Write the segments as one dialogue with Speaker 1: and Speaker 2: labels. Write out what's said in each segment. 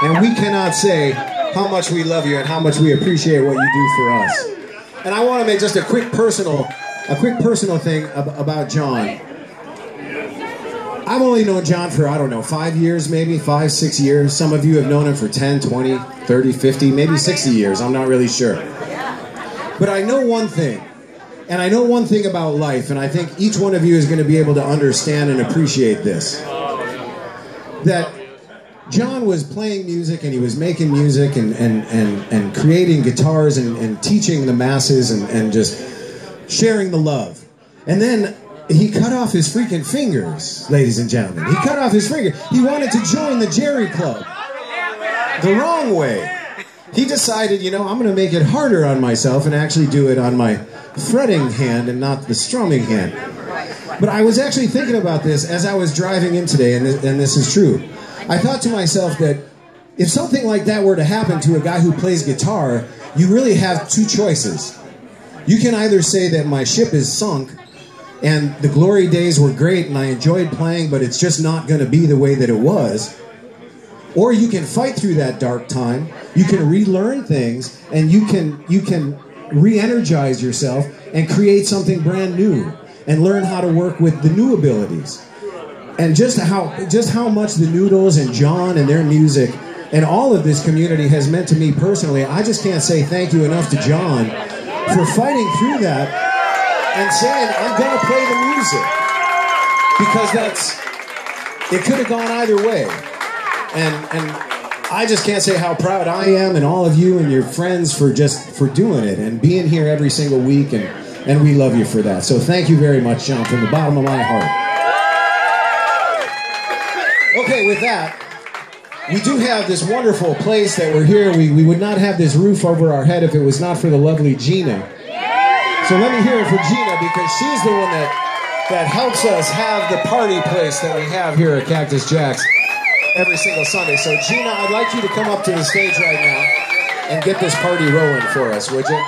Speaker 1: And we cannot say how much we love you and how much we appreciate what you do for us. And I want to make just a quick personal thing about John. I've only known John for, I don't know, 5 years maybe, 5, 6 years. Some of you have known him for 10, 20, 30, 50, maybe 60 years. I'm not really sure. But I know one thing. And I know one thing about life, and I think each one of you is going to be able to understand and appreciate this. That John was playing music, and he was making music, and creating guitars, and teaching the masses, and just sharing the love. And then he cut off his freaking fingers, ladies and gentlemen. He cut off his finger. He wanted to join the Jerry Club. The wrong way. He decided, you know, I'm going to make it harder on myself and actually do it on my fretting hand and not the strumming hand. But I was actually thinking about this as I was driving in today, and this is true. I thought to myself that if something like that were to happen to a guy who plays guitar, you really have two choices. You can either say that my ship is sunk and the glory days were great and I enjoyed playing, but it's just not going to be the way that it was. Or you can fight through that dark time, you can relearn things, and you can re-energize yourself and create something brand new and learn how to work with the new abilities. And just how much the Noodles and John and their music and all of this community has meant to me personally, I just can't say thank you enough to John for fighting through that and saying, I'm going to play the music. Because it could have gone either way. And I just can't say how proud I am and all of you and your friends for doing it and being here every single week, and we love you for that. So thank you very much, John, from the bottom of my heart. Okay, with that, we do have this wonderful place that we're here. We would not have this roof over our head if it was not for the lovely Gina. So let me hear it for Gina, because she's the one that helps us have the party place that we have here at Cactus Jack's every single Sunday. So Gina, I'd like you to come up to the stage right now and get this party rolling for us, would you?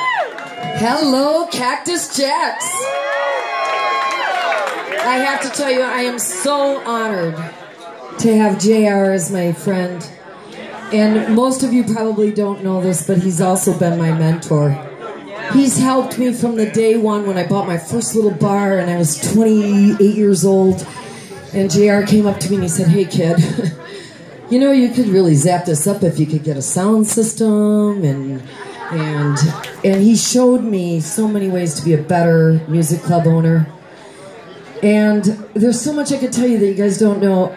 Speaker 2: Hello, Cactus Jack's. I have to tell you, I am so honored to have JR as my friend. And most of you probably don't know this, but he's also been my mentor. He's helped me from the day one when I bought my first little bar and I was 28 years old. And JR came up to me and he said, hey kid, you know, you could really zap this up if you could get a sound system. And he showed me so many ways to be a better music club owner. And there's so much I could tell you that you guys don't know.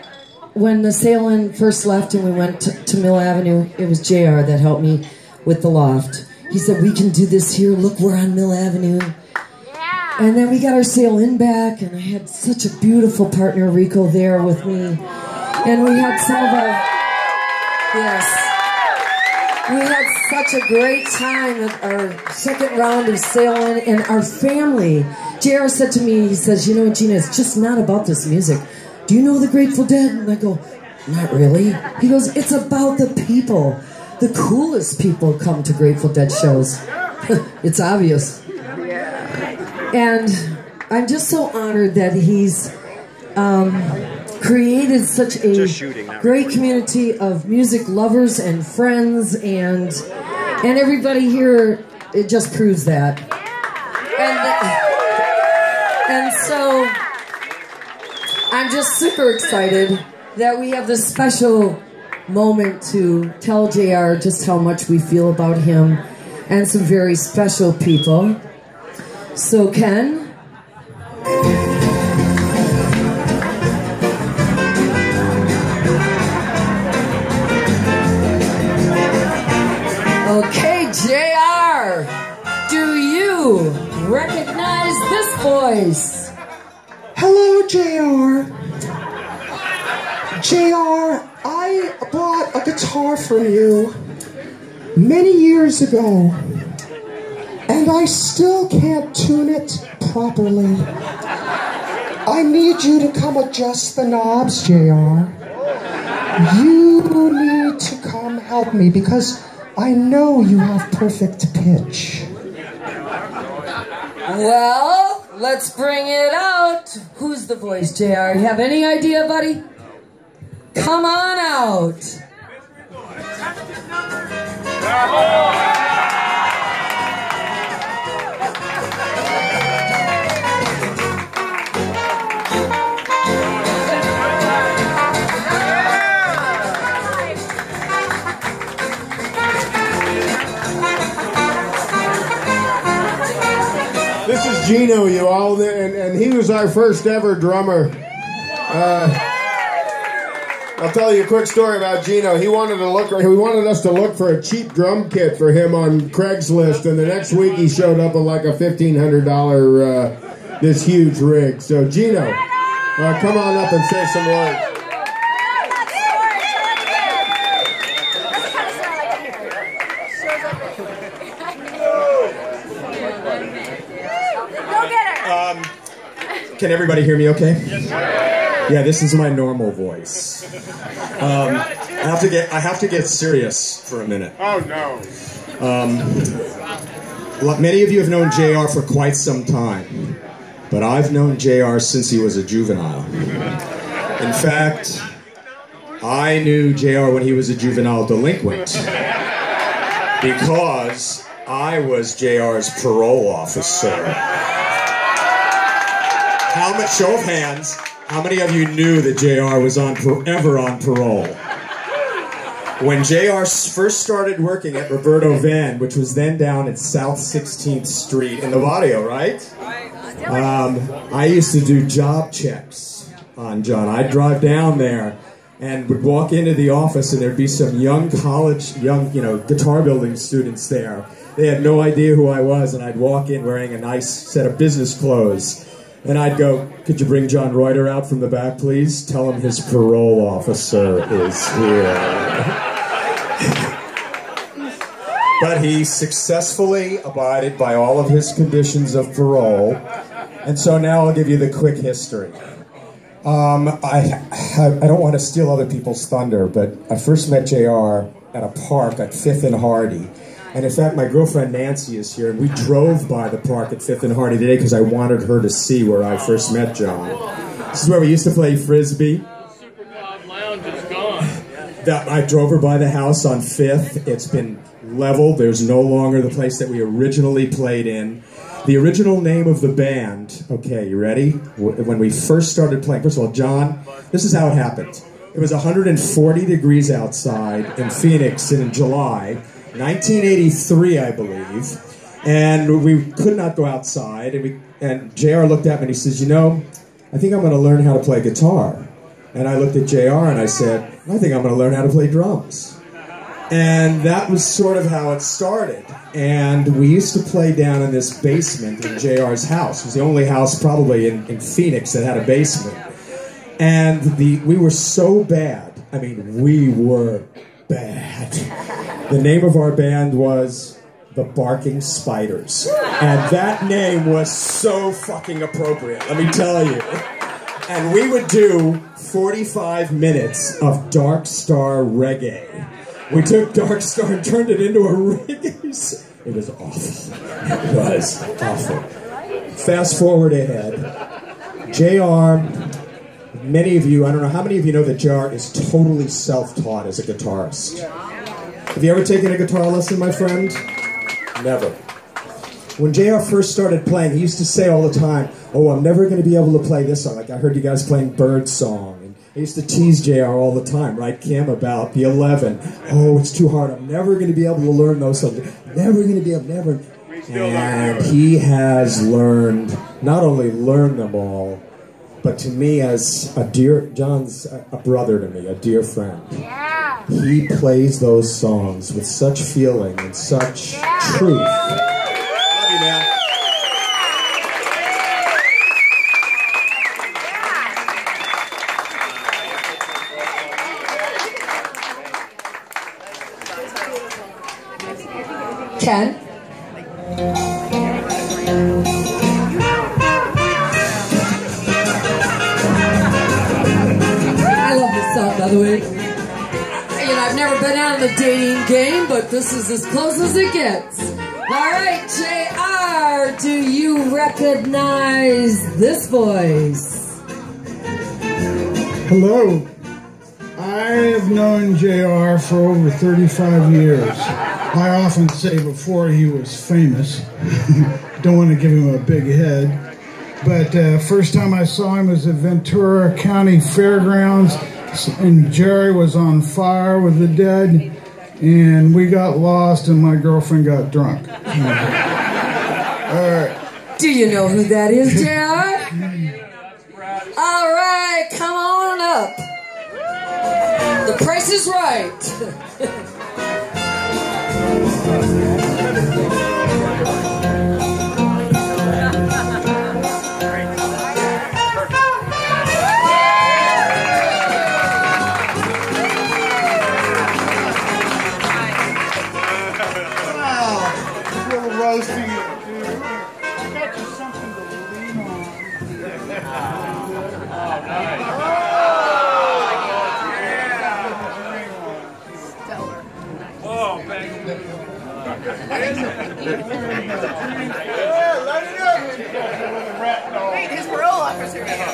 Speaker 2: When the Salem first left and we went to Mill Avenue, it was JR that helped me with the loft. He said, we can do this here. Look, we're on Mill Avenue. Yeah. And then we got our sail in back, and I had such a beautiful partner, Rico, there with me. And we had some of our, yes, we had such a great time at our second round of sailing, and our family. JR said to me, he says, you know, Gina, it's just not about this music. Do you know the Grateful Dead? And I go, not really. He goes, it's about the people. The coolest people come to Grateful Dead shows. It's obvious. And I'm just so honored that he's created such a great community of music lovers and friends, and everybody here, it just proves that. And so I'm just super excited that we have this special moment to tell JR just how much we feel about him and some very special people. So Ken? Okay, JR, do you recognize this voice?
Speaker 3: Hello, JR. JR, I bought a guitar from you many years ago, and I still can't tune it properly. I need you to come adjust the knobs, JR. You need to come help me because I know you have perfect pitch.
Speaker 2: Well, let's bring it out. Who's the voice, JR? You have any idea, buddy? Come on out.
Speaker 4: This is Gino, you all, and he was our first ever drummer. I'll tell you a quick story about Gino. He wanted us to look for a cheap drum kit for him on Craigslist, and the next week he showed up with like a $1,500 this huge rig. So Gino, come on up and say some words.
Speaker 1: Can everybody hear me okay? Yes, sir. Yeah, this is my normal voice. I have to get serious for a minute.
Speaker 4: Oh, no.
Speaker 1: Many of you have known JR for quite some time, but I've known JR since he was a juvenile. In fact, I knew JR when he was a juvenile delinquent because I was JR's parole officer. Show of hands, how many of you knew that JR was ever on parole? When JR first started working at Roberto Van, which was then down at South 16th Street in the barrio, right? I used to do job checks on John. I'd drive down there and would walk into the office, and there'd be some young guitar building students there. They had no idea who I was, and I'd walk in wearing a nice set of business clothes. And I'd go, could you bring John Reuter out from the back, please? Tell him his parole officer is here. But he successfully abided by all of his conditions of parole. And so now I'll give you the quick history. I don't want to steal other people's thunder, but I first met JR at a park at 5th and Hardy. And in fact, my girlfriend Nancy is here, and we drove by the park at 5th and Hardy today because I wanted her to see where I first met John. This is where we used to play Frisbee.
Speaker 5: Super Bob Lounge is gone.
Speaker 1: I drove her by the house on 5th. It's been leveled. There's no longer the place that we originally played in. The original name of the band, okay, you ready? When we first started playing, first of all, John, this is how it happened. It was 140 degrees outside in Phoenix in July. 1983, I believe, and we could not go outside, and JR looked at me and he says, you know, I think I'm going to learn how to play guitar. And I looked at JR and I said, I think I'm going to learn how to play drums. And that was sort of how it started. And we used to play down in this basement in JR's house. It was the only house probably in Phoenix that had a basement. And we were so bad. I mean, we were bad. The name of our band was The Barking Spiders. And that name was so fucking appropriate, let me tell you. And we would do 45 minutes of Dark Star reggae. We took Dark Star and turned it into a reggae. It was awful. It was awful. Fast forward ahead. JR, many of you, I don't know how many of you know that JR is totally self-taught as a guitarist. Have you ever taken a guitar lesson, my friend? Never. When JR first started playing, he used to say all the time, oh, I'm never going to be able to play this song. Like I heard you guys playing Bird Song. And I used to tease JR all the time, right, Kim, about the 11. Oh, it's too hard. I'm never going to be able to learn those songs. Never going to be able, never. And he has learned, not only learned them all, but to me as a dear, John's a brother to me, a dear friend.
Speaker 6: Yeah.
Speaker 1: He plays those songs with such feeling and such truth. Love you, man.
Speaker 2: Ken? I love this song, by the way. You know, I've never been out in the dating game, but this is as close as it gets. All right, JR, do you recognize this voice?
Speaker 7: Hello. I have known JR for over 35 years.
Speaker 6: I often say before he was famous, don't want to give him a big head, but first time I saw him was at Ventura County Fairgrounds, and Jerry was on fire with the dead, and we got lost, and my girlfriend got drunk. All right.
Speaker 2: Do you know who that is, JR? All right, come on up. The price is right.
Speaker 6: Roasting it, dude. I got you something to lean on.
Speaker 5: Whoa, bang.
Speaker 7: Wait, his parole officer here.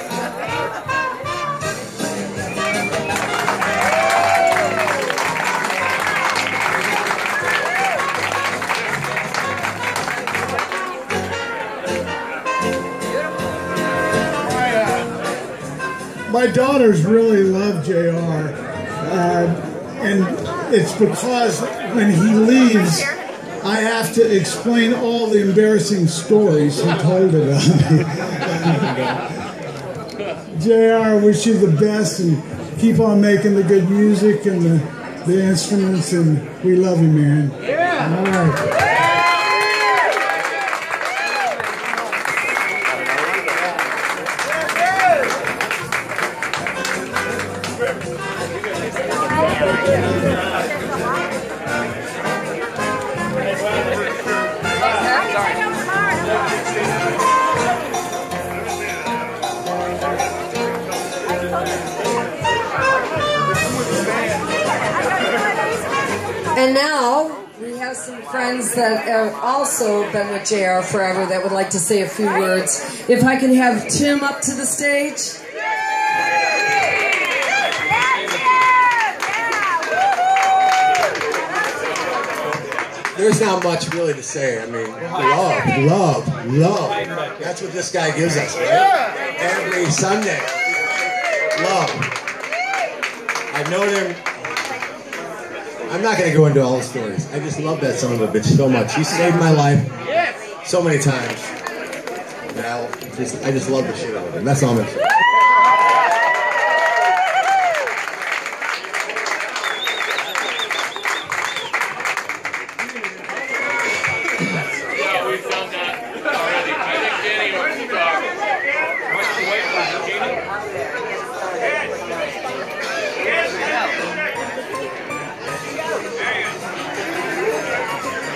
Speaker 6: My daughters really love JR, and it's because when he leaves, I have to explain all the embarrassing stories he told about me. JR, I wish you the best, and keep on making the good music and the instruments, and we love you, man. Yeah. All right.
Speaker 2: And now we have some friends that have also been with JR forever that would like to say a few words. If I could have Tim up to the stage.
Speaker 1: There's not much really to say. I mean, love. That's what this guy gives us, right? Every Sunday. Love. I've known him. I'm not going to go into all the stories. I just love that son of a bitch so much. He saved my life so many times. Now, I just love the shit out of him. That's all I'm going to say.
Speaker 5: Yeah, we've done that already. I think Danny wants to talk. Why don't you wait for Gina?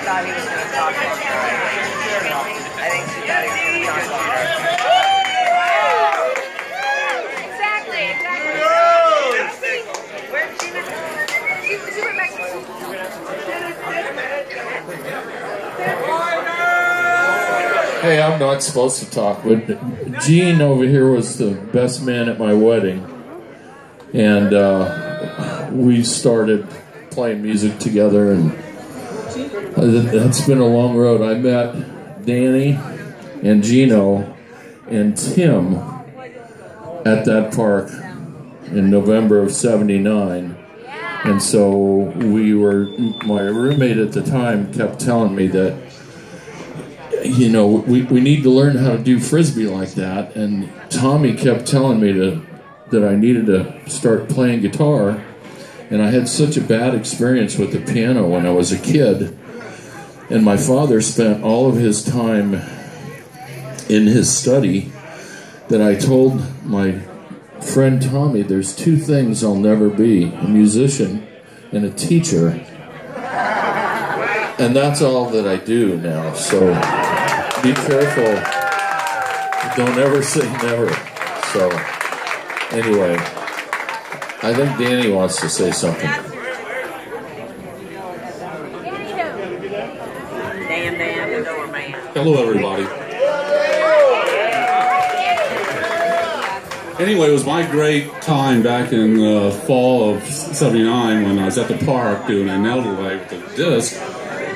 Speaker 7: Thought he was going to talk. I think she thought he was going to talk. Exactly. Where'd Gina go? She went back to school.
Speaker 5: Hey, I'm not supposed to talk, but Gene over here was the best man at my wedding. And we started playing music together, and that's been a long road. I met Danny and Gino and Tim at that park in November of '79. And so my roommate at the time kept telling me that, you know, we need to learn how to do Frisbee like that. And Tommy kept telling me that I needed to start playing guitar. And I had such a bad experience with the piano when I was a kid. And my father spent all of his time in his study that I told my friend Tommy, there's two things I'll never be: a musician and a teacher. And that's all that I do now. So be careful. Don't ever say never. So anyway, I think Danny wants to say something.
Speaker 7: Dan, the doorman.
Speaker 8: Hello, everybody. Anyway, it was my great time back in the fall of '79 when I was at the park doing a Noodles with the disc,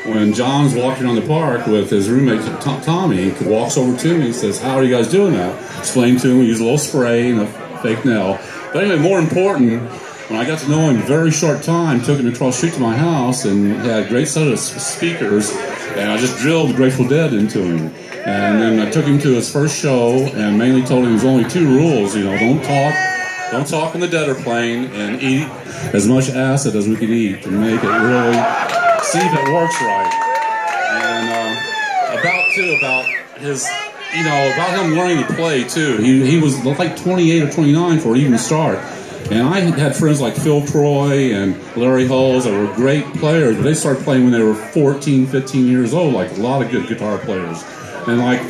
Speaker 8: when John's walking on the park with his roommate Tommy, he walks over to me and says, "How are you guys doing that?" Explain to him, we use a little spray and a fake nail. But anyway, more important, when I got to know him in a very short time, took him across the street to my house and had a great set of speakers, and I just drilled the Grateful Dead into him. And then I took him to his first show and mainly told him there's only 2 rules, don't talk when the Dead are playing, and eat as much acid as we could eat to make it really, see if it works right. And about his, about him learning to play too. He was like 28 or 29 before he even started. And I had friends like Phil Troy and Larry Hulls that were great players, but they started playing when they were 14, 15 years old, like a lot of good guitar players. And like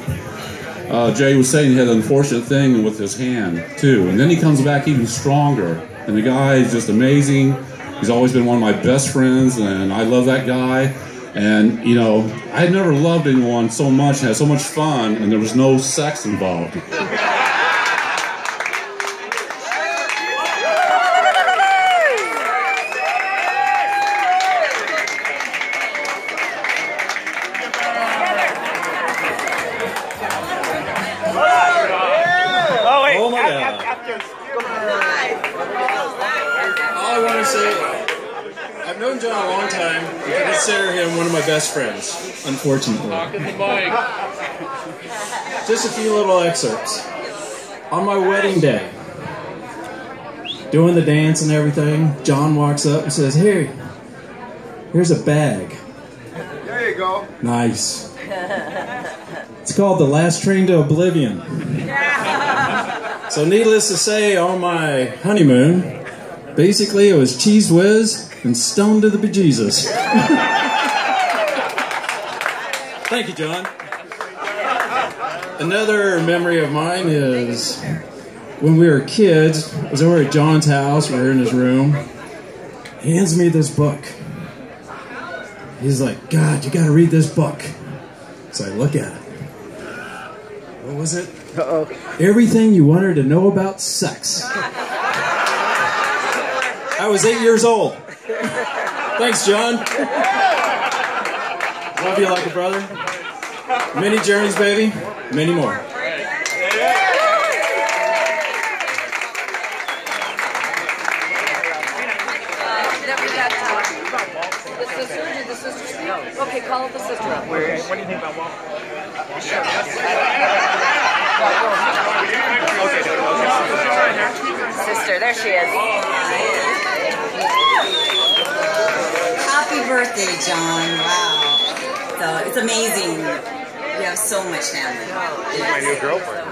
Speaker 8: Jay was saying, he had an unfortunate thing with his hand too. And then he comes back even stronger. And the guy is just amazing. He's always been one of my best friends, and I love that guy. And, I had never loved anyone so much, had so much fun, and there was no sex involved.
Speaker 9: Oh my God. All I want to say, I've known John a long time. I consider him one of my best friends, unfortunately. Just a few little excerpts. On my wedding day, doing the dance and everything, John walks up and says, "Here, here's a bag."
Speaker 4: There you go.
Speaker 9: Nice. It's called The Last Train to Oblivion. So needless to say, on my honeymoon, basically it was Cheese Whiz and Stoned to the Bejesus. Thank you, John. Another memory of mine is when we were kids, I was over at John's house, we were in his room. He hands me this book. He's like, "God, you gotta read this book." So I look at it. What was it? Uh-oh. Everything You Wanted to Know About Sex. I was 8 years old. Thanks, John. Love you like a brother. Many journeys, baby. Many more.
Speaker 10: The sister speak? Okay, call the sister up. What do you think about waffles?
Speaker 7: Sister, there she is.
Speaker 11: Happy birthday, John. Wow. So it's amazing. We have so much family.
Speaker 10: She's my new girlfriend.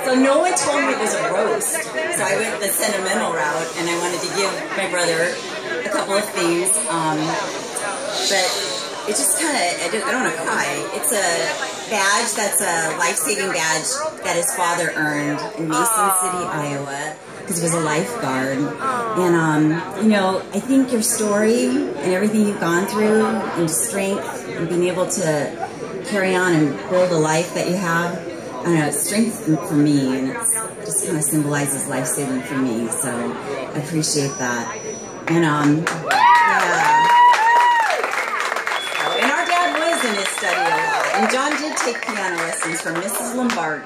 Speaker 11: So no one told me it was a roast. So I went the sentimental route, and I wanted to give my brother a couple of things. But it just kind of, I don't want to cry. It's a badge that's a life-saving badge that his father earned in Mason City, Iowa, because he was a lifeguard. And, I think your story and everything you've gone through and strength and being able to carry on and build a life that you have, I don't know, it's strength for me, and it just kind of symbolizes life-saving for me. So I appreciate that. And, yeah. In his study a lot, and John did take piano lessons from Mrs. Lombardi.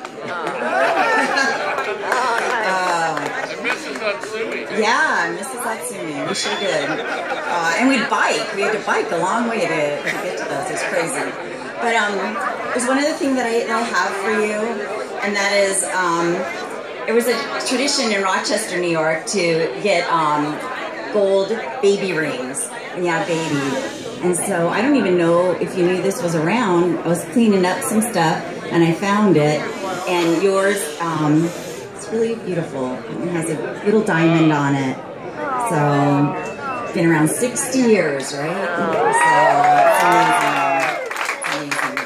Speaker 5: Mrs. Atsumi.
Speaker 11: Yeah, Mrs. Atsumi. We sure did. And we'd bike. We had to bike a long way to get to those. It's crazy. But there's one other thing that I have for you, and that is it was a tradition in Rochester, New York, to get gold baby rings. Yeah, baby. And so I don't even know if you knew this was around. I was cleaning up some stuff and I found it. And yours, it's really beautiful. It has a little diamond on it. So it's been around 60 years, right? So it's amazing.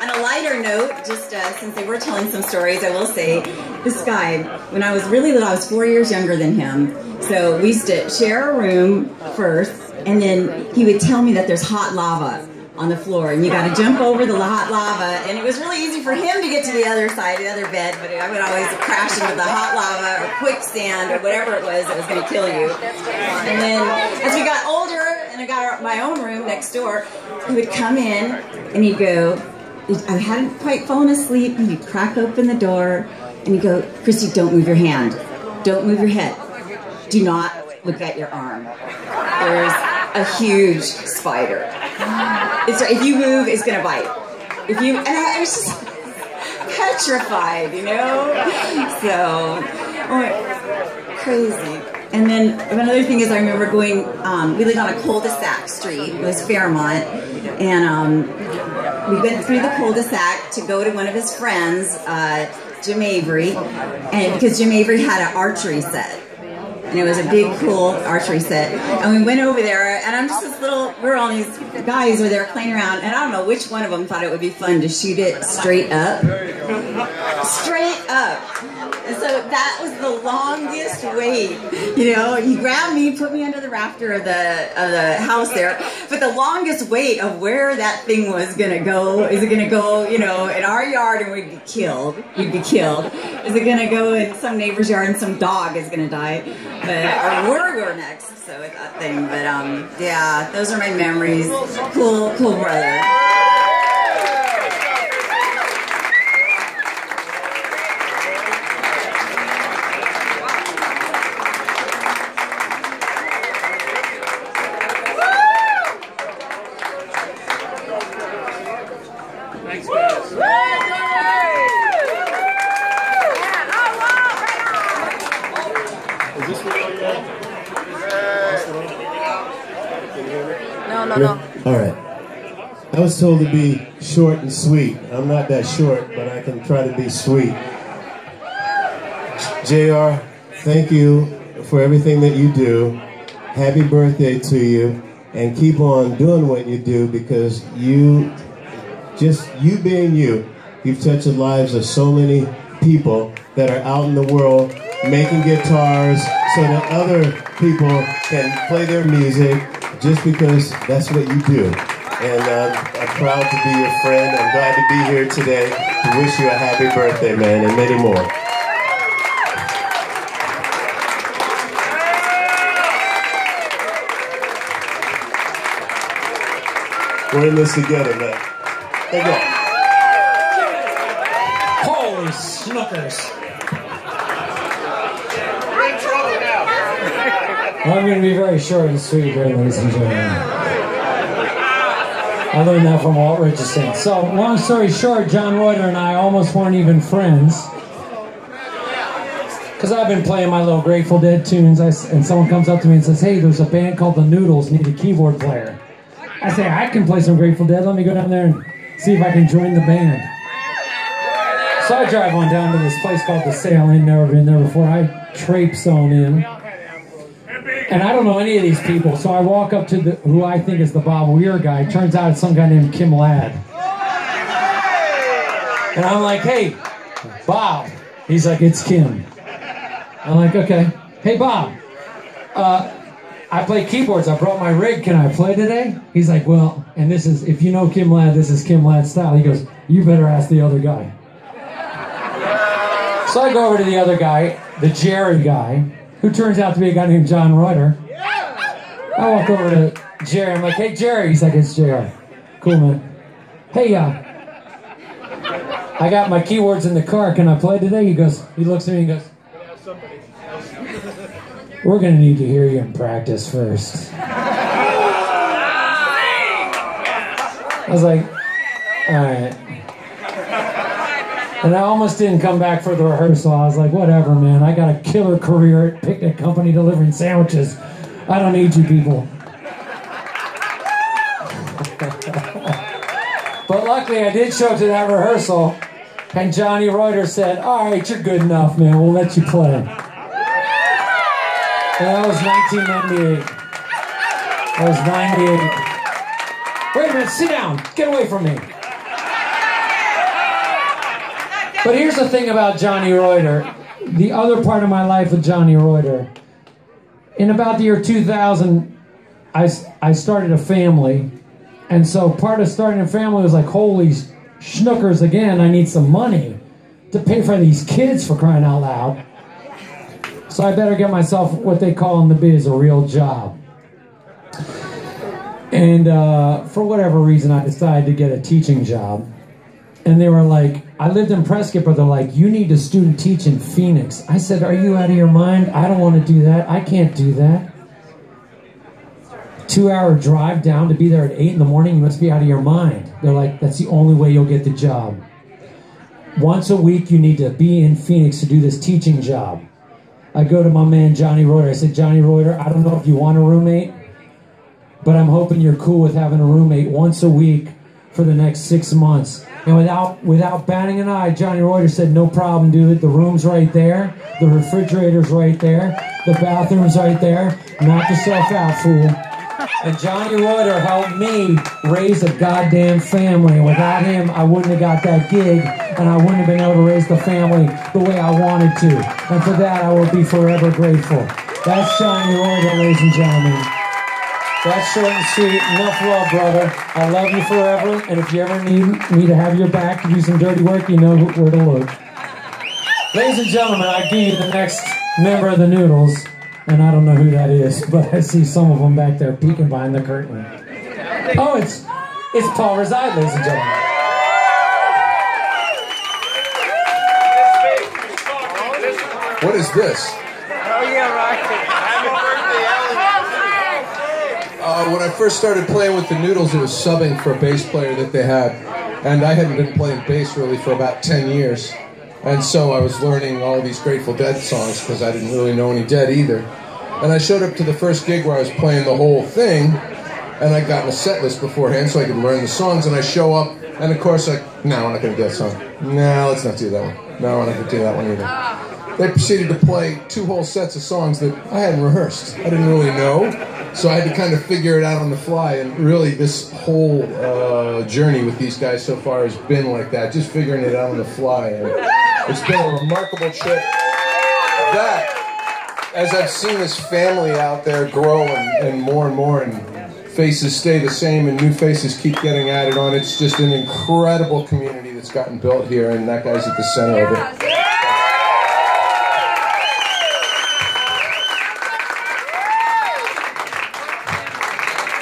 Speaker 11: On a lighter note, just since they were telling some stories, I will say, this guy, when I was really little, I was 4 years younger than him. So we used to share a room first, and then he would tell me that there's hot lava on the floor, and you got to jump over the hot lava. And it was really easy for him to get to the other side, the other bed, but I would always crash into the hot lava or quicksand or whatever it was that was going to kill you. And then as we got older, and and I got my own room next door. He would come in and he'd go, I hadn't quite fallen asleep, and he'd crack open the door and he'd go, Christy, don't move your hand. Don't move your head. Do not look at your arm. There's a huge spider. If you move, it's gonna bite. And I was just petrified, you know? So, crazy. And then another thing is I remember going, we lived on a cul-de-sac street, it was Fairmont, and we went through the cul-de-sac to go to one of his friends, Jim Avery, and because Jim Avery had an archery set. And it was a big, cool archery set. And we went over there, and I'm just this little, we were all these guys over there playing around, and I don't know which one of them thought it would be fun to shoot it straight up. Straight up. And so that was the longest wait. You know, he grabbed me, put me under the rafter of the house there. But the longest wait of where that thing was gonna go, is it gonna go, you know, in our yard and we'd be killed? We'd be killed. Is it gonna go in some neighbor's yard and some dog is gonna die? But we're next, so with that thing. But yeah, those are my memories. Cool brother.
Speaker 10: No.
Speaker 12: All right. I was told to be short and sweet. I'm not that short, but I can try to be sweet. JR, thank you for everything that you do. Happy birthday to you. And keep on doing what you do, because you being you've touched the lives of so many people that are out in the world making guitars so that other people can play their music, just because that's what you do. And I'm proud to be your friend. I'm glad to be here today to wish you a happy birthday, man, and many more. We're in this together, man. Hey, go.
Speaker 13: Holy snookers. I'm going to be very short and sweet here, ladies and gentlemen. I learned that from Walt Richardson. So, long story short, John Reuter and I almost weren't even friends. Because I've been playing my little Grateful Dead tunes, and someone comes up to me and says, hey, there's a band called the Noodles, need a keyboard player. I say, I can play some Grateful Dead, let me go down there and see if I can join the band. So I drive on down to this place called the Sail Inn, never been there before. I traipse on in. And I don't know any of these people, so I walk up to who I think is the Bob Weir guy. Turns out it's some guy named Kim Ladd. And I'm like, hey, Bob. He's like, it's Kim. I'm like, okay. Hey, Bob. I play keyboards. I brought my rig. Can I play today? He's like, well, and this is, if you know Kim Ladd, this is Kim Ladd's style. He goes, you better ask the other guy. So I go over to the other guy, the Jerry guy, who turns out to be a guy named John Reuter. I walk over to Jerry. I'm like, hey, Jerry. He's like, it's JR. Cool, man. Hey, I got my keyboards in the car. Can I play today? He looks at me and goes, we're going to need to hear you in practice first. I was like, all right. And I almost didn't come back for the rehearsal. I was like, whatever, man. I got a killer career at Picnic Company delivering sandwiches. I don't need you people. But luckily, I did show up to that rehearsal, and Johnny Reuter said, all right, you're good enough, man. We'll let you play. And that was 1998. That was 98. Wait a minute, sit down. Get away from me. But here's the thing about Johnny Reuter. The other part of my life with Johnny Reuter. In about the year 2000, I started a family. And so part of starting a family was like, holy schnookers again, I need some money to pay for these kids, for crying out loud. So I better get myself what they call in the biz a real job. And for whatever reason, I decided to get a teaching job. And they were like, I lived in Prescott, but they're like, you need to student teach in Phoenix. I said, are you out of your mind? I don't want to do that. I can't do that. 2-hour drive down to be there at 8 in the morning. You must be out of your mind. They're like, that's the only way you'll get the job. Once a week, you need to be in Phoenix to do this teaching job. I go to my man, Johnny Reuter. I said, Johnny Reuter, I don't know if you want a roommate, but I'm hoping you're cool with having a roommate once a week for the next 6 months. And without batting an eye, Johnny Reuter said, no problem, dude. The room's right there. The refrigerator's right there. The bathroom's right there. Knock yourself out, fool. And Johnny Reuter helped me raise a goddamn family. And without him, I wouldn't have got that gig, and I wouldn't have been able to raise the family the way I wanted to. And for that, I will be forever grateful. That's Johnny Reuter, ladies and gentlemen. That's short and sweet. Enough love, brother. I love you forever. And if you ever need me to have your back to do some dirty work, you know where to look. Ladies and gentlemen, I give you the next member of the Noodles. And I don't know who that is, but I see some of them back there peeking behind the curtain. Oh, it's Paul Reside, ladies and gentlemen.
Speaker 14: What is this?
Speaker 7: Oh, yeah, right. Happy birthday,
Speaker 14: When I first started playing with the Noodles, it was subbing for a bass player that they had. And I hadn't been playing bass really for about 10 years. And so I was learning all these Grateful Dead songs because I didn't really know any Dead either. And I showed up to the first gig where I was playing the whole thing, and I'd gotten a set list beforehand so I could learn the songs, and I show up, and of course, no, we're not going to do that song. No, let's not do that one. No, we're not going to do that one either. They proceeded to play 2 whole sets of songs that I hadn't rehearsed. I didn't really know, so I had to kind of figure it out on the fly, and really this whole journey with these guys so far has been like that, just figuring it out on the fly, and it's been a remarkable trip. That, as I've seen this family out there grow and more, and faces stay the same and new faces keep getting added on, it's just an incredible community that's gotten built here, and that guy's at the center of it.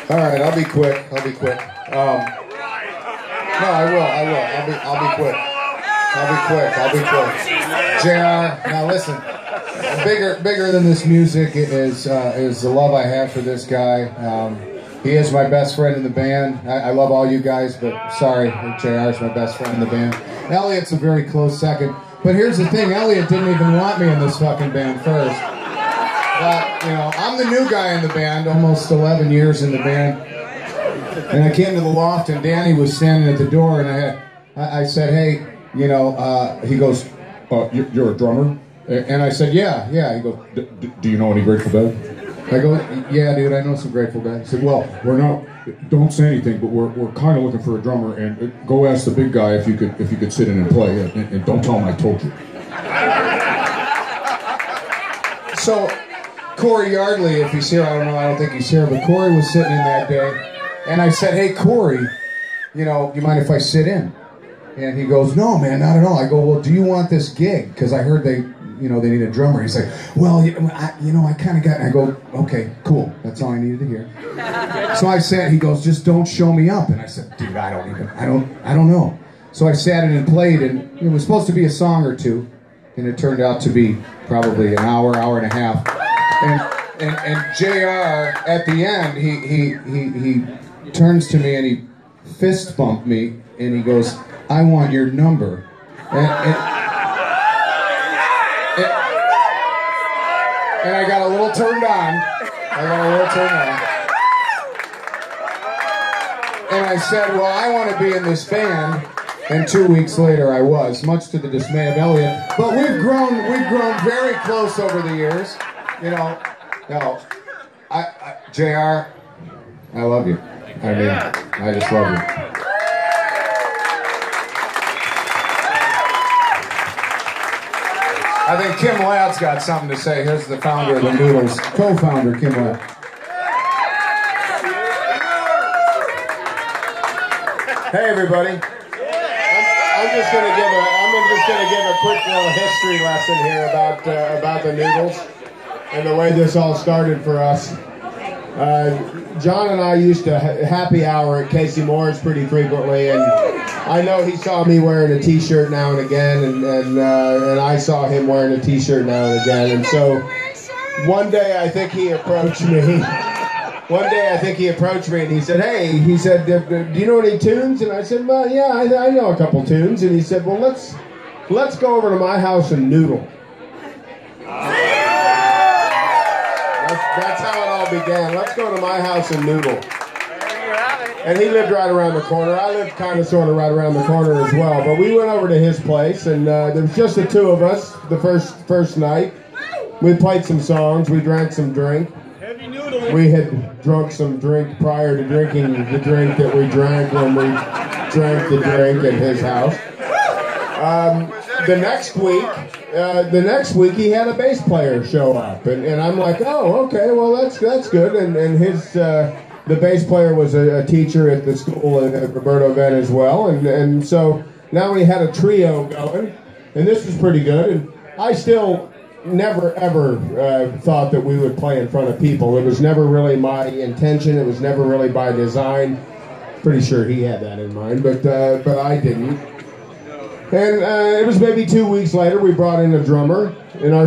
Speaker 4: All right, I'll be quick. No, I will. I'll be quick. JR, now listen. Bigger than this music is the love I have for this guy. He is my best friend in the band. I love all you guys, but sorry, JR is my best friend in the band. Elliot's a very close second. But here's the thing, Elliot didn't even want me in this fucking band first. But, you know, I'm the new guy in the band, almost 11 years in the band. And I came to the loft, and Danny was standing at the door, and I said, hey, you know, he goes, you're a drummer? And I said, yeah. He goes, do you know any Grateful Dead? I go, yeah, dude, I know some Grateful Dead. He said, well, we're not, don't say anything, but we're kind of looking for a drummer, and go ask the big guy if you could sit in and play, and don't tell him I told you. So, Corey Yardley, if he's here, I don't think he's here, but Corey was sitting in that day, and I said, hey, Corey, you know, you mind if I sit in? And he goes, no, man, not at all. I go, well, do you want this gig? Because I heard they need a drummer. He's like, well, I kind of got, I go, okay, cool. That's all I needed to hear. So I sat, he goes, just don't show me up. And I said, dude, I don't know. So I sat in and played, and it was supposed to be a song or two, and it turned out to be probably an hour and a half. And JR, at the end, he turns to me and he fist bumped me, and he goes, I want your number. And I got a little turned on. And I said, well, I want to be in this band. And 2 weeks later, I was, much to the dismay of Elliot. But we've grown very close over the years. You know, JR, I love you. I mean, I just love you. I think Kim Ladd's got something to say. Here's the founder of the Noodles, co-founder Kim Ladd. Hey everybody, I'm just going to give a quick little history lesson here about the Noodles and the way this all started for us. John and I used to happy hour at Casey Moore's pretty frequently, and I know he saw me wearing a T-shirt now and again, and I saw him wearing a T-shirt now and again, and so one day I think he approached me. And he said, "Hey," he said, "do you know any tunes?" And I said, "Well, yeah, I know a couple tunes." And he said, "Well, let's go over to my house and noodle." That's how it all began. Let's go to my house and noodle. And he lived right around the corner. I lived kind of sort of right around the corner as well. But we went over to his place, and there was just the two of us the first night. We played some songs. We drank some drink. We had drunk some drink prior to drinking the drink that we drank when we drank the drink at his house. The next week he had a bass player show up, and I'm like, oh, okay, well that's good. And his the bass player was a teacher at the school at Roberto Venn as well, and so now we had a trio going, and this was pretty good. And I still never ever thought that we would play in front of people. It was never really my intention. It was never really by design. Pretty sure he had that in mind, but I didn't. And it was maybe 2 weeks later we brought in a drummer, and our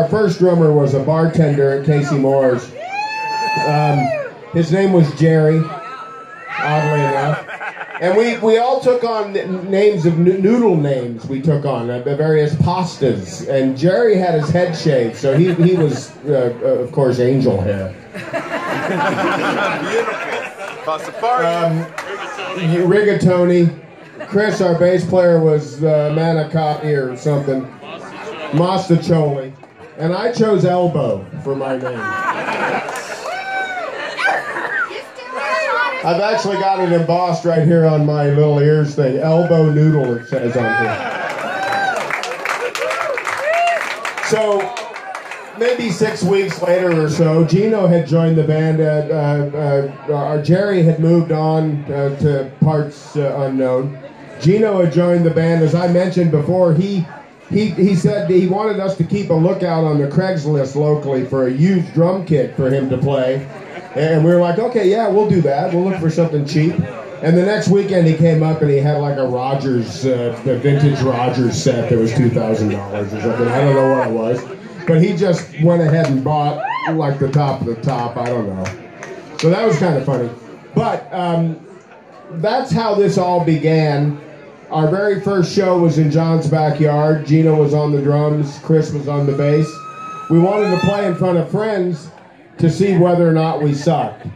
Speaker 4: first drummer was a bartender at Casey Moore's. His name was Jerry, oddly enough. And we all took on names of noodle names. We took on various pastas, and Jerry had his head shaved, so he was of course angel hair. Rigatoni. Chris, our bass player, was Manicotti or something. Mastacholi. And I chose Elbow for my name. I've actually got it embossed right here on my little ears thing. Elbow Noodle, it says on here. So, maybe 6 weeks later or so, Gino had joined the band. Our Jerry had moved on to parts unknown. Gino had joined the band. As I mentioned before, he said he wanted us to keep a lookout on the Craigslist locally for a used drum kit for him to play. And we were like, okay, yeah, we'll do that. We'll look for something cheap. And the next weekend he came up and he had like a Rogers, the vintage Rogers set that was $2,000 or something. I don't know what it was. But he just went ahead and bought like the top of the top. I don't know. So that was kind of funny. But that's how this all began. Our very first show was in John's backyard. Gino was on the drums. Chris was on the bass. We wanted to play in front of friends to see whether or not we sucked.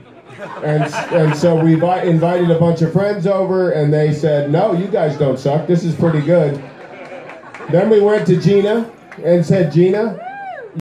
Speaker 4: And so we invited a bunch of friends over, and they said, no, you guys don't suck. This is pretty good. Then we went to Gina and said, Gina,